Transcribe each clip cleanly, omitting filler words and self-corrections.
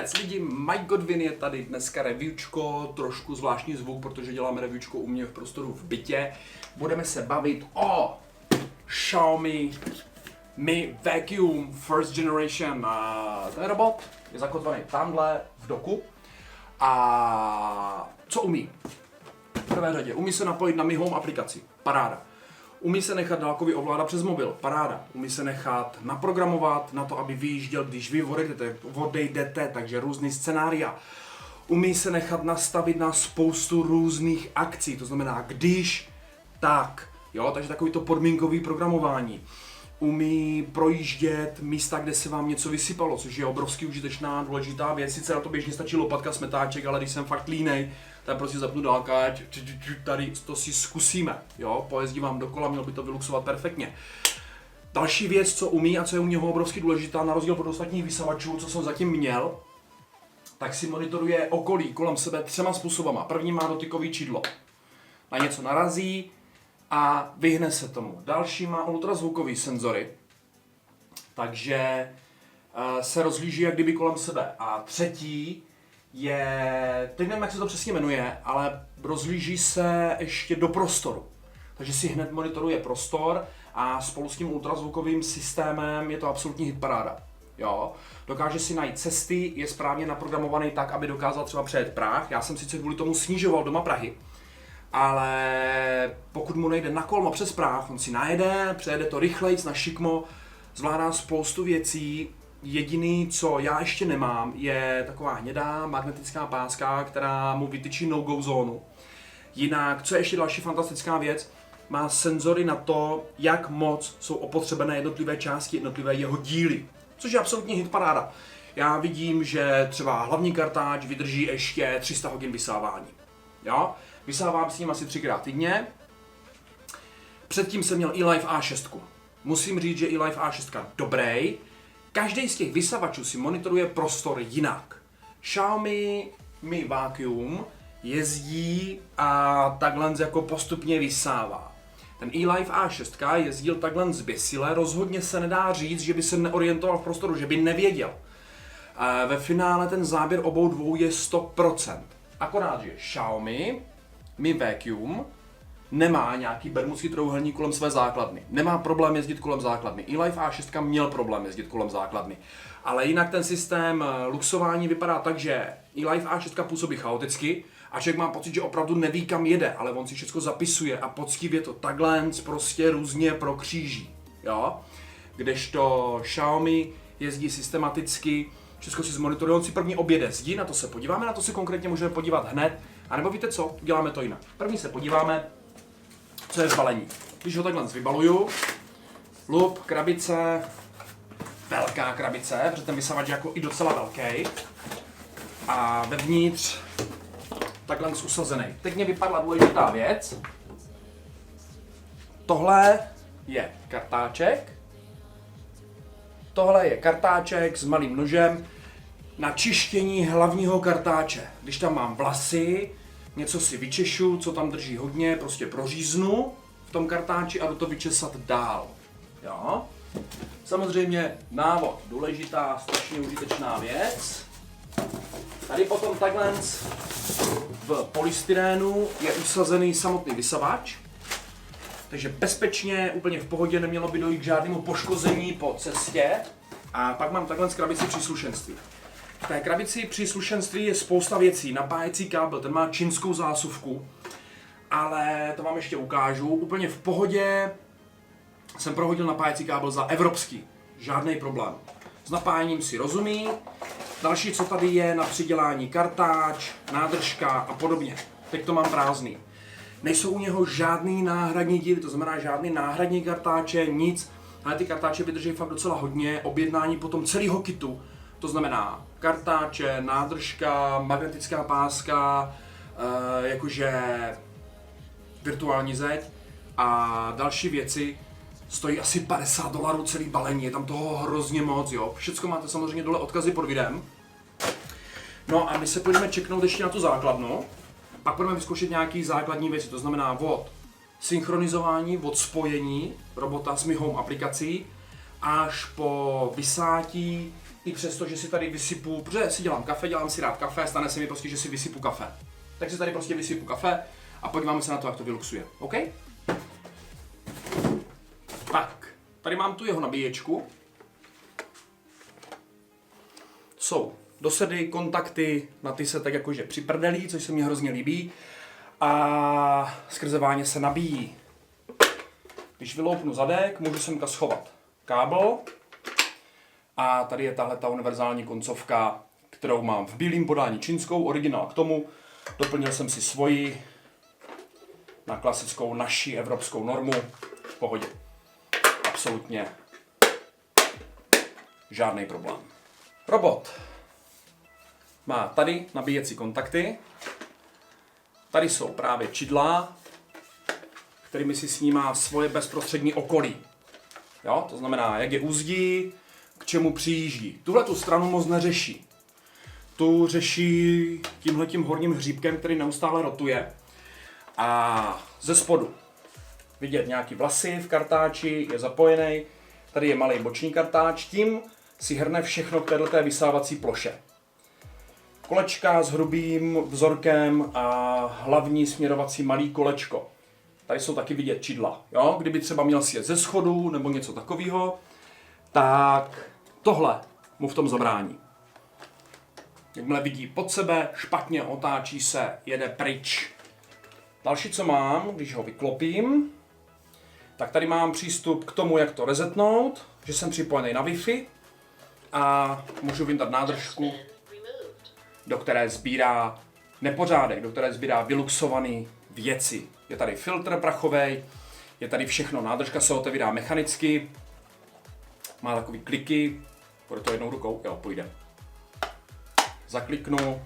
Vůbec lidi, Mike Godwin je tady dneska reviewčko, trošku zvláštní zvuk, protože děláme reviewčko u mě v prostoru v bytě. Budeme se bavit o Xiaomi Mi Vacuum First Generation. Ten robot je zakotvený tamhle v doku. A co umí? V prvé řadě umí se napojit na Mi Home aplikaci, paráda. Umí se nechat dálkově ovládat přes mobil, paráda. Umí se nechat naprogramovat na to, aby vyjížděl, když vy odejdete, takže různý scénária. Umí se nechat nastavit na spoustu různých akcí, to znamená když, tak, jo, takže takový to podmínkový programování. Umí projíždět místa, kde se vám něco vysypalo, což je obrovsky užitečná, důležitá věc. Sice na to běžně stačí lopatka, smetáček, ale když jsem fakt línej, tak prostě zapnu dálkáč, tady to si zkusíme, jo, pojezdí vám dokola, mělo by to vyluxovat perfektně. Další věc, co umí a co je u něho obrovsky důležitá, na rozdíl od ostatních vysavačů, co jsem zatím měl, tak si monitoruje okolí kolem sebe 3 způsobama. První má dotykový čidlo. Na něco narazí a vyhne se tomu. Další má ultrazvukový senzory, takže se rozhlíží jak kdyby kolem sebe. A třetí je, teď nevím, jak se to přesně jmenuje, ale rozhlíží se ještě do prostoru. Takže si hned monitoruje prostor a spolu s tím ultrazvukovým systémem je to absolutní hitparáda. Jo? Dokáže si najít cesty, je správně naprogramovaný tak, aby dokázal třeba přejet Prah. Já jsem sice kvůli tomu snižoval doma Prahy, ale pokud mu nejde na kolmo přes Prah, on si najede, přejede to rychlejc na šikmo, zvládá spoustu věcí. Jediný, co já ještě nemám, je taková hnědá magnetická páska, která mu vytyčí no-go zónu. Jinak, co je ještě další fantastická věc, má senzory na to, jak moc jsou opotřebené jednotlivé části, jednotlivé jeho díly. Což je absolutní hitparáda. Já vidím, že třeba hlavní kartáč vydrží ještě 300 hodin vysávání. Jo? Vysávám s ním asi 3krát týdně. Předtím jsem měl eLife A6. Musím říct, že eLife A6 dobrý. Každý z těch vysavačů si monitoruje prostor jinak. Xiaomi Mi Vacuum jezdí a takhle jako postupně vysává. Ten eLife A6 jezdil takhle zběsile, rozhodně se nedá říct, že by se neorientoval v prostoru, že by nevěděl. Ve finále ten záběr obou dvou je 100%. Akorát, že Xiaomi Mi Vacuum nemá nějaký bermudský trojúhelník kolem své základny. Nemá problém jezdit kolem základny. eLife A6 měl problém jezdit kolem základny. Ale jinak ten systém luxování vypadá tak, že eLife A6 působí chaoticky a člověk má pocit, že opravdu neví, kam jede, ale on si všechno zapisuje a poctivě to takhle prostě různě prokříží. Jo? Kdežto Xiaomi jezdí systematicky, všechno si zmonitoruje, on si první objede zdi, na to se podíváme, na to se konkrétně můžeme podívat hned. A nebo víte co, uděláme to jinak. První se podíváme, co je v balení. Když ho takhle vybaluju, lup, krabice, velká krabice, protože ten vysavač je jako i docela velký. A vevnitř takhle usazený. Teď mě vypadla důležitá věc. Tohle je kartáček. Tohle je kartáček s malým nožem na čištění hlavního kartáče. Když tam mám vlasy, něco si vyčešu, co tam drží hodně, prostě proříznu v tom kartáči a jdu to vyčesat dál. Jo? Samozřejmě návod, důležitá, strašně užitečná věc. Tady potom takhle v polystyrénu je usazený samotný vysavač. Takže bezpečně, úplně v pohodě, nemělo by dojít k žádnému poškození po cestě. A pak mám takhle krabici příslušenství. V té krabici příslušenství je spousta věcí. Napájecí kábel, ten má čínskou zásuvku, ale to vám ještě ukážu. Úplně v pohodě jsem prohodil napájecí kábel za evropský. Žádný problém. S napájením si rozumí. Další, co tady je na přidělání kartáč, nádržka a podobně. Teď to mám prázdný. Nejsou u něho žádný náhradní díly, to znamená žádný náhradní kartáče, nic. Ale ty kartáče vydrží fakt docela hodně. Objednání potom celého kitu. To znamená kartáče, nádržka, magnetická páska, jakože virtuální zeď a další věci. Stojí asi $50 celý balení, je tam toho hrozně moc, jo. Všecko máte samozřejmě dole odkazy pod videem. No a my se půjdeme čeknout ještě na tu základnu. Pak budeme vyzkoušet nějaké základní věci, to znamená od synchronizování, od spojení robota s Mi Home aplikací až po vysátí i přesto, že si tady vysypu, protože si dělám kafe, dělám si rád kafe, stane se mi prostě, že si vysypu kafe. Tak si tady prostě vysypu kafe a podíváme se na to, jak to vyluxuje. OK? Tak, tady mám tu jeho nabíječku. Jsou dosedy, kontakty, na ty se tak jakože připrdelí, což se mi hrozně líbí. A skrze váně se nabíjí. Když vyloupnu zadek, můžu semka schovat kábel. A tady je tahle ta univerzální koncovka, kterou mám v bílém podání čínskou, originál k tomu. Doplnil jsem si svoji na klasickou naši evropskou normu. V pohodě. Absolutně žádný problém. Robot má tady nabíjecí kontakty. Tady jsou právě čidla, kterými si snímá svoje bezprostřední okolí. Jo? To znamená, jak je uzdí, k čemu přijíždí. Tuhle tu stranu moc neřeší. Tu řeší tímhletím horním hříbkem, který neustále rotuje. A ze spodu vidět nějaký vlasy v kartáči, je zapojený. Tady je malý boční kartáč, tím si hrne všechno k této vysávací ploše. Kolečka s hrubým vzorkem a hlavní směrovací malý kolečko. Tady jsou taky vidět čidla. Jo? Kdyby třeba měl sjet ze schodu nebo něco takového, tak tohle mu v tom zabrání. Jakmile vidí pod sebe, špatně otáčí se, jede pryč. Další, co mám, když ho vyklopím, tak tady mám přístup k tomu, jak to resetnout, že jsem připojený na Wi-Fi a můžu vyndat nádržku, do které sbírá nepořádek, do které sbírá vyluxované věci. Je tady filtr prachovej, je tady všechno, nádržka se otevírá mechanicky, má takový kliky, půjde to jednou rukou, jo, půjde. Zakliknu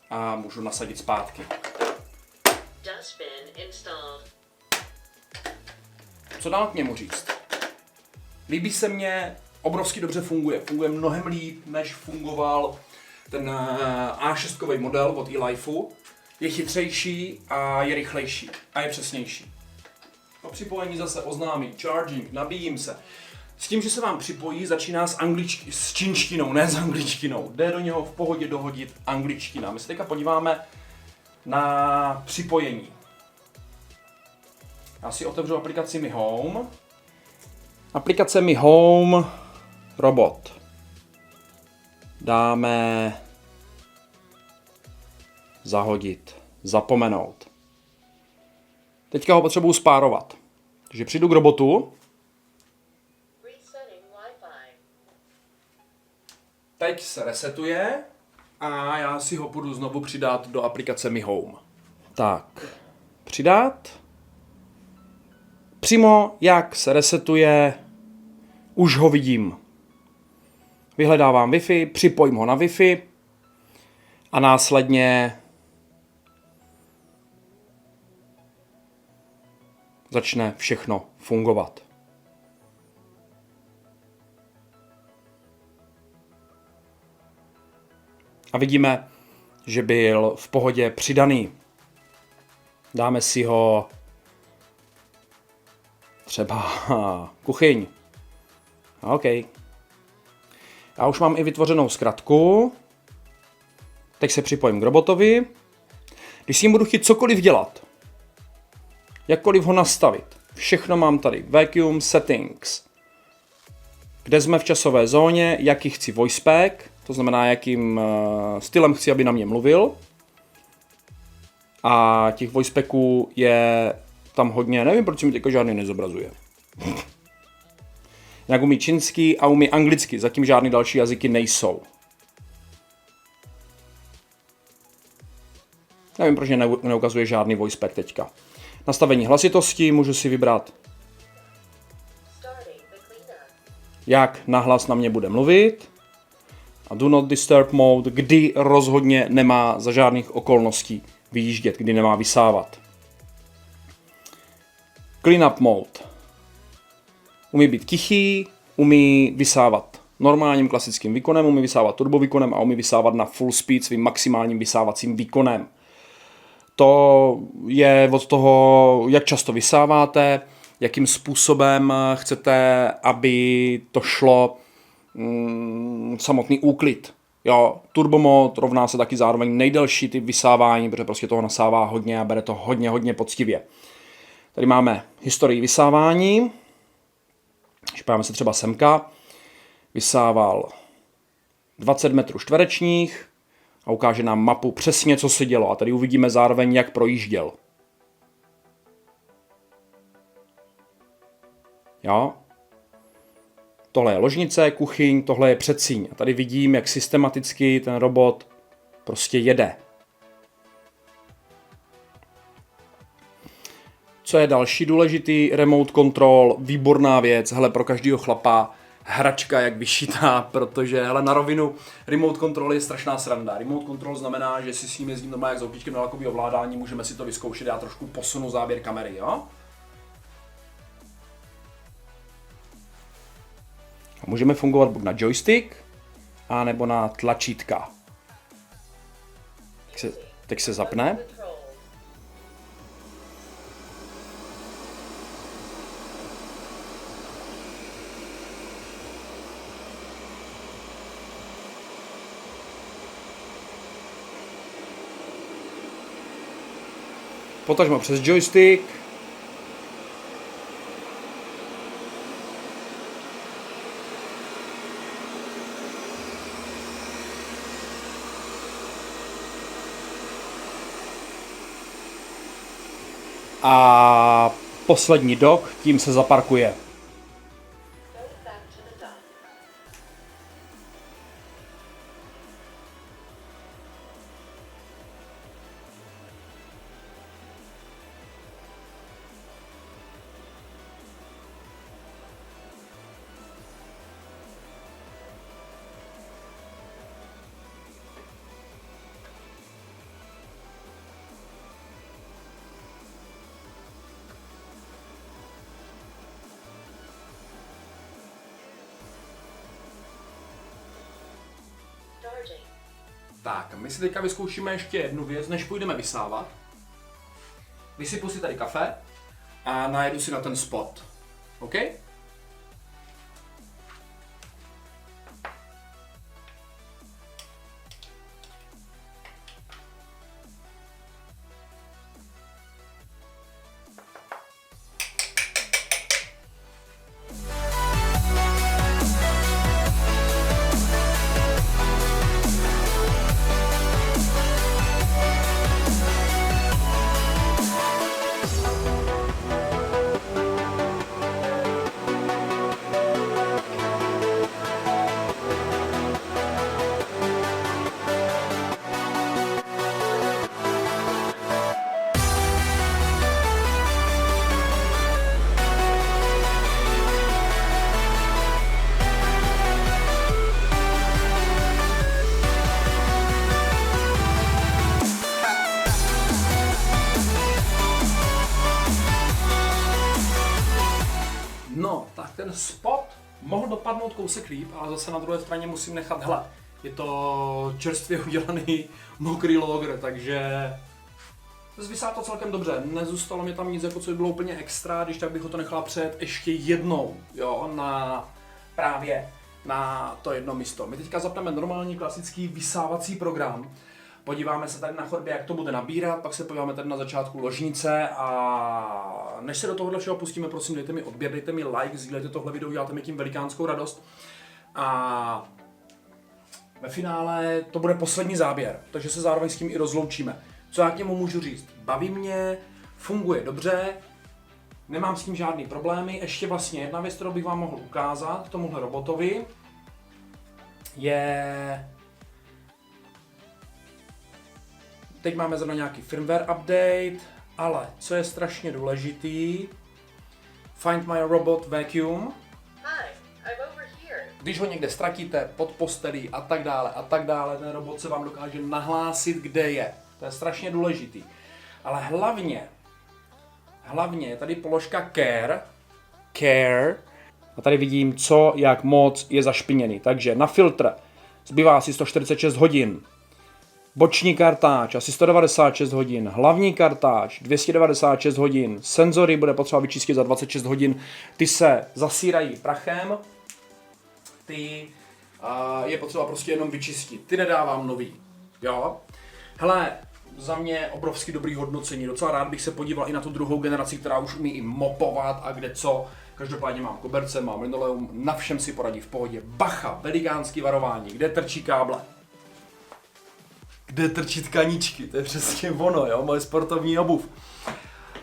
a můžu nasadit zpátky. Co dál k němu říct? Líbí se mně, obrovsky dobře funguje. Funguje mnohem líp, než fungoval ten A6 model od eLifeu. Je chytřejší a je rychlejší a je přesnější. Po připojení zase oznámí charging, nabíjím se. S tím, že se vám připojí, začíná s čínštinou, ne s angličtinou. Jde do něho v pohodě dohodit angličtina. My se teďka podíváme na připojení. Já si otevřu aplikaci Mi Home. Aplikace Mi Home Robot. Dáme zahodit, zapomenout. Teďka ho potřebuji spárovat. Takže přijdu k robotu. Teď se resetuje a já si ho půjdu znovu přidat do aplikace Mi Home. Tak, přidat. Přímo jak se resetuje, už ho vidím. Vyhledávám Wi-Fi, připojím ho na Wi-Fi a následně začne všechno fungovat. A vidíme, že byl v pohodě přidaný. Dáme si ho třeba kuchyň. OK. Já už mám i vytvořenou zkratku. Teď se připojím k robotovi. Když si jim budu chtít cokoliv dělat, jakkoliv ho nastavit, všechno mám tady. Vacuum settings. Kde jsme v časové zóně, jaký chci voice pack, to znamená, jakým stylem chci, aby na mě mluvil. A těch voice packů je tam hodně, nevím, proč mi teďka žádný nezobrazuje. Jak umí čínsky a umí anglicky, zatím žádný další jazyky nejsou. Nevím, proč neukazuje žádný voice pack teďka. Nastavení hlasitosti, můžu si vybrat, jak nahlas na mě bude mluvit. A do not disturb mode, kdy rozhodně nemá za žádných okolností vyjíždět, kdy nemá vysávat. Clean up mode. Umí být tichý, umí vysávat normálním klasickým výkonem, umí vysávat turbovýkonem a umí vysávat na full speed svým maximálním vysávacím výkonem. To je od toho, jak často vysáváte, jakým způsobem chcete, aby to šlo. samotný úklid. Jo, turbomod rovná se taky zároveň nejdelší typ vysávání, protože prostě toho nasává hodně a bere to hodně poctivě. Tady máme historii vysávání. Když podíváme se třeba semka, vysával 20 metrů čtverečních a ukáže nám mapu přesně, co se dělo. A tady uvidíme zároveň, jak projížděl. Jo. Tohle je ložnice, kuchyň, tohle je předsíň. A tady vidím, jak systematicky ten robot prostě jede. Co je další důležitý? Remote control, výborná věc, hele, pro každého chlapa hračka jak vyšitá, protože hele, na rovinu remote control je strašná sranda. Remote control znamená, že si s ním jezdím doma jak s autíčkem na dálkový ovládání, můžeme si to vyzkoušet, já trošku posunu záběr kamery, jo? A můžeme fungovat buď na joystick, a nebo na tlačítka. Teď se zapne. Potažmo přes joystick. A poslední dok, tím se zaparkuje. Tak, my si teďka vyzkoušíme ještě jednu věc, než půjdeme vysávat. Vysypu si tady kafe a najedu si na ten spot. OK? No, tak ten spot mohl dopadnout kousek líp, ale zase na druhé straně musím nechat, hele, je to čerstvě udělaný mokrý logr, takže zvysá to celkem dobře. Nezůstalo mi tam nic, jako co by bylo úplně extra, když tak bych ho to nechala přejet ještě jednou, jo, právě na to jedno místo. My teďka zapneme normální klasický vysávací program. Podíváme se tady na chodbě, jak to bude nabírat, pak se podíváme tady na začátku ložnice a než se do tohohle všeho pustíme, prosím, dejte mi odběr, dejte mi like, sdílejte tohle video, děláte mi tím velikánskou radost. A ve finále to bude poslední záběr, takže se zároveň s tím i rozloučíme. Co já k němu můžu říct? Baví mě, funguje dobře, nemám s tím žádný problémy. Ještě vlastně jedna věc, kterou bych vám mohl ukázat k tomuhle robotovi, je... Teď máme zrovna nějaký firmware update, ale co je strašně důležitý, Find My Robot Vacuum. Hi, I'm over here. Když ho někde ztratíte pod postelí a tak dále, ten robot se vám dokáže nahlásit, kde je. To je strašně důležitý. Ale hlavně je tady položka Care. A tady vidím, co, jak moc je zašpiněný. Takže na filtr zbývá asi 146 hodin. Boční kartáč asi 196 hodin, hlavní kartáč 296 hodin, senzory bude potřeba vyčistit za 26 hodin, ty se zasírají prachem, ty je potřeba prostě jenom vyčistit. Ty nedávám nový, jo. Hele, za mě obrovský dobrý hodnocení, docela rád bych se podíval i na tu druhou generaci, která už umí i mopovat a kde co. Každopádně mám koberce, mám linoleum, na všem si poradí v pohodě. Bacha, velikánský varování, kde trčí káble. Kde trčí tkaničky, to je přesně ono, jo, moje sportovní obuv.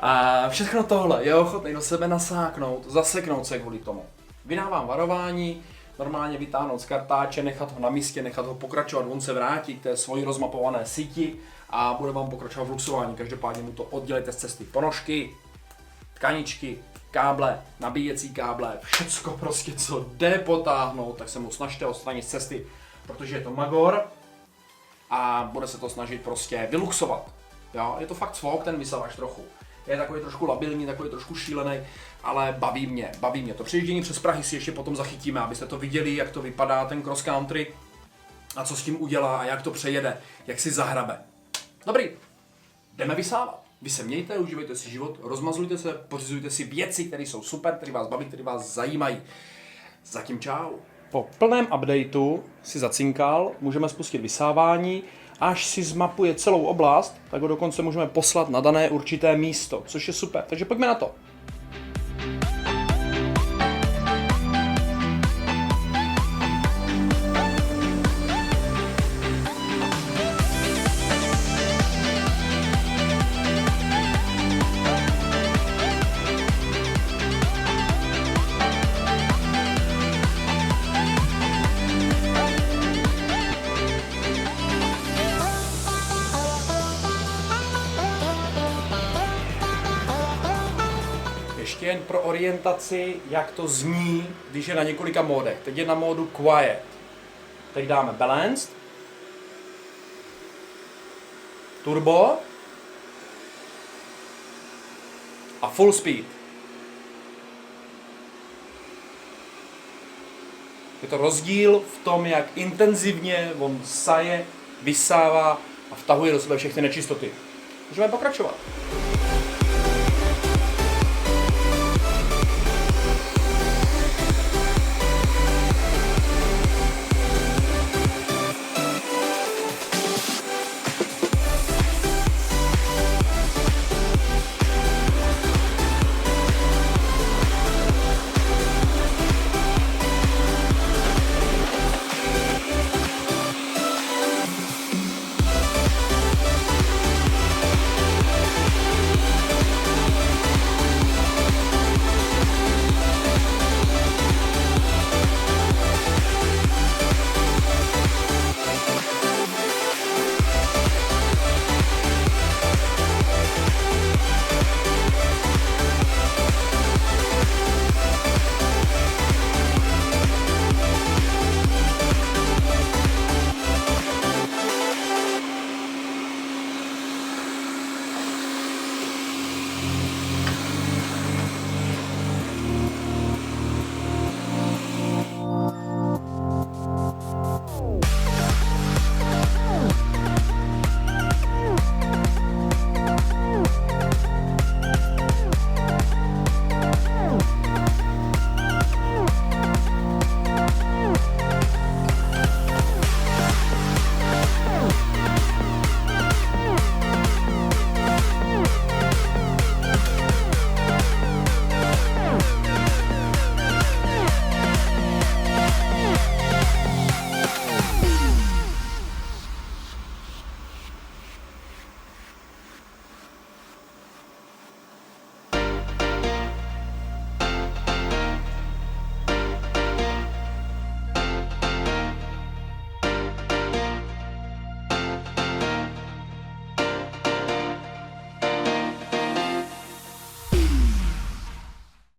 A všechno tohle je ochotný do sebe nasáknout, zaseknout se kvůli tomu. Vydávám varování, normálně vytáhnout z kartáče, nechat ho na místě, nechat ho pokračovat, on se vrátí k té svoji rozmapované síti a bude vám pokračovat v luxování. Každopádně mu to oddělejte z cesty. Ponožky, tkaničky, káble, nabíjecí káble, všecko prostě, co jde potáhnout, tak se mu snažte odstranit z cesty, protože je to magor a bude se to snažit prostě vyluxovat. Jo? Je to fakt svok, ten vysavač trochu. Je takový trošku labilní, takový trošku šílený, ale baví mě. To přejíždění přes Prahy si ještě potom zachytíme, abyste to viděli, jak to vypadá ten cross country a co s tím udělá a jak to přejede, jak si zahrabe. Dobrý, jdeme vysávat. Vy se mějte, užívejte si život, rozmazlujte se, pořizujte si věci, které jsou super, které vás baví, které vás zajímají. Zatím čau. Po plném updateu si zacinkal, můžeme spustit vysávání. Až si zmapuje celou oblast, tak ho dokonce můžeme poslat na dané určité místo, což je super. Takže pojďme na to. Ještě jen pro orientaci, jak to zní, když je na několika módech. Teď je na módu Quiet. Teď dáme Balanced, Turbo a Full Speed. Je to rozdíl v tom, jak intenzivně on saje, vysává a vtahuje do sebe všechny nečistoty. Můžeme pokračovat.